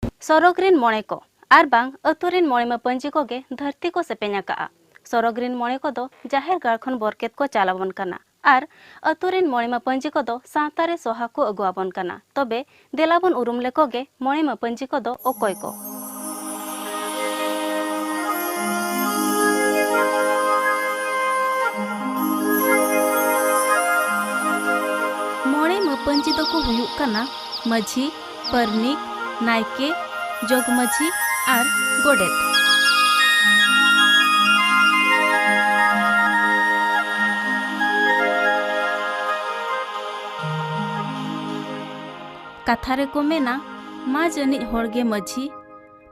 सरगरिन मोणे को आर बांग अतुरिन मोणे मा पंजी को गे धरती को सेपेन्या का सरगरिन मोणे को दो जाहेर गाड़ खन बरकेत को चालावन कना आर अतुरिन मोणे मा पंजी को दो सातारे सोहा को अगुआबन कना तबे देलाबन उरुम लेको गे मोणे मा पंजी को दो ओकोय को मोणे मा पंजी दो को हुयुक कना माझी परनिक नायके जोगमझी और गोडेत कथारे को मेना मा जनिज होड़गे मझी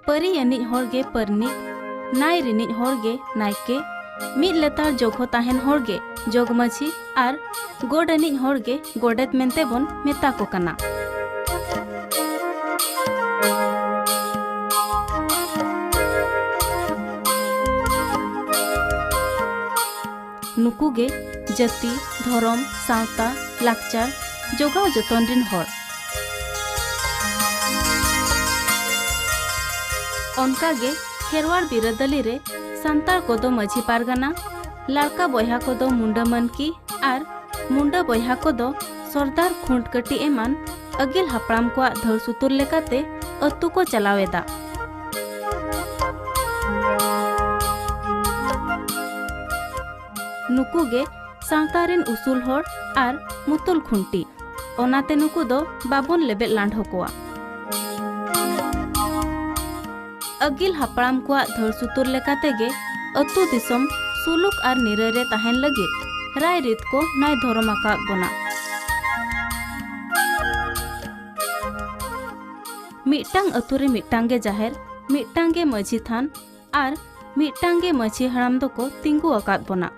परी अनिज होड़गे परनिक नाय रिनिज होड़गे नायके मिद लेतार जोगो ताहेन होड़गे जोगमझी और गोड अनिज होड़गे गोडेत मेंते बन मेता को कना। नुकुगे जाति धर्म सावता लाकचार जोगाव जतन रिन होड़ ओनकागे खेरवाड़ बिरादली रे सांतार कोदो माझी पारगाना लाड़का बयहा कोदो मुंडा मनकी आर मुंडा बयहा कोदो सरदार खुंटकटी एमान अगिल हापड़ाम को धड़ सुतुर लेकाते अतु को चलावेदा। नुकुगे सावतारिन उसूल होड़ आर मुतुल खुंटी ओनाते नुकु दो बाबन लेबेल लांढो कोआ अगिल हापड़ाम को धड़ सुतुर लेकाते गे अतु दिसम सुलुक आर निरे रे ताहेन लगे राय रीत को नाय धर्म आका बोना मिटांग अतुरे मिटांगे जाहेर मिटांगे माझी थान आर मिटांगे माझी हराम दो को तिंगु आकात बोना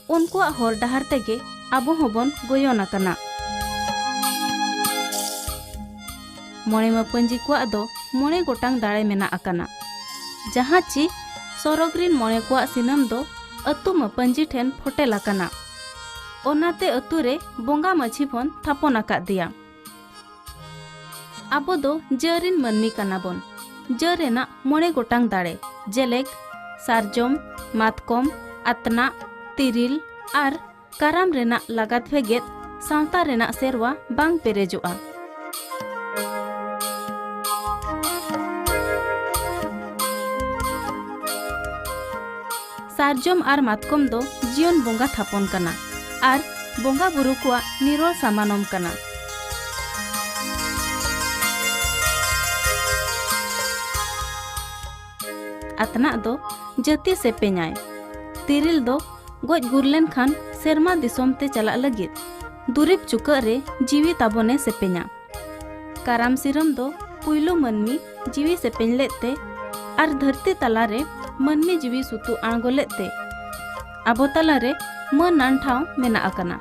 उनको हर डहार तेगे आबो होबन गोयना कना मोणे मा पंजी को दो मोणे गोटांग दाड़े मेना अकना जहाँ ची सरगरिन मोणे को सिनम दो अतु मा पंजी ठेन फोटेला कना ओनाते अतु रे बोंगा माझी बन थापन आका दिया आबो दो जरिन मनमी कना बन जरेना मोणे गोटांग दाड़े जेलेक सारजम मातकम आतना तिरिल आर काराम रेना लगात भेगेत सावता रेना सेरवा बांग पेरेजुआ सारजम आर मातकम दो जीवन बोंगा थापन कना आर बोंगा बुरु को निरोल सामानम कना आतना दो जति से पेኛय तिरिल दो गोज गुरलेन खान सेरमा दिसोम ते चला लगित दुरिब चुका रे जीवी ताबोने सेपेኛ काराम सिरम दो पुइलो मनमी जीवी सेपेñ लेते आर धरती तला रे मनमी जीवी सुतु आंगो लेते आबो तला रे मन नान ठाव मेना अकना।